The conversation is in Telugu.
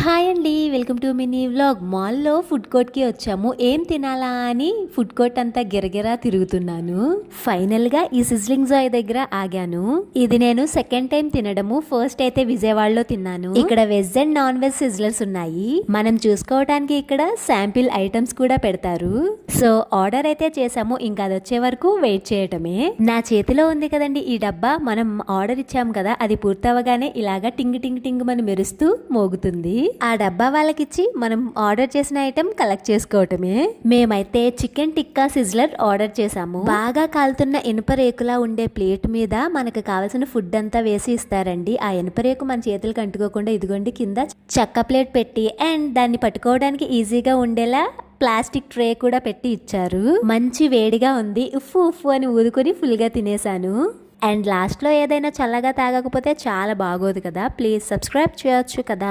హాయ్ అండి, వెల్కమ్ టు మినీ వ్లాగ్. మాల్లో ఫుడ్ కోర్ట్కి వచ్చాము. ఏం తినాలా అని ఫుడ్ కోర్ట్ అంతా గిరగిరా తిరుగుతున్నాను. ఫైనల్గా ఈ సిజ్లింగ్ జాయ్ దగ్గర ఆగాను. ఇది నేను సెకండ్ టైం తినడము. ఫస్ట్ అయితే విజయవాడలో తిన్నాను. ఇక్కడ veg and non veg sizzlers ఉన్నాయి. మనం చూసుకోవడానికి ఇక్కడ శాంపిల్ ఐటమ్స్ కూడా పెడతారు. సో ఆర్డర్ అయితే చేసాము. ఇంకా అది వచ్చే వరకు వెయిట్ చేయటమే. నా చేతిలో ఉంది కదండి ఈ డబ్బా. మనం ఆర్డర్ ఇచ్చాము కదా, అది పూర్తవగానే ఇలాగా టింగ్ టింగ్ టింగ్ అని మెరుస్తూ మోగుతుంది. ఆ డబ్బా వాళ్ళకిచ్చి మనం ఆర్డర్ చేసిన ఐటెం కలెక్ట్ చేసుకోవటమే. మేమైతే చికెన్ టిక్కా సిజ్లర్ ఆర్డర్ చేసాము. బాగా కాలుతున్న ఇనుప రేకులా ఉండే ప్లేట్ మీద మనకు కావాల్సిన ఫుడ్ అంతా వేసి ఇస్తారండి. ఆ ఇనుప రేకు మన చేతులకు అంటుకోకుండా ఇదిగోండి కింద చెక్క ప్లేట్ పెట్టి అండ్ దాన్ని పట్టుకోవడానికి ఈజీగా ఉండేలా ప్లాస్టిక్ ట్రే కూడా పెట్టి ఇచ్చారు. మంచి వేడిగా ఉంది. ఉఫ్ఫు ఉఫ్ఫు అని ఊదుకొని ఫుల్గా తినేసాను. అండ్ లాస్ట్లో ఏదైనా చల్లగా తాగకపోతే చాలా బాగోదు కదా. ప్లీజ్ సబ్స్క్రైబ్ చేయొచ్చు కదా.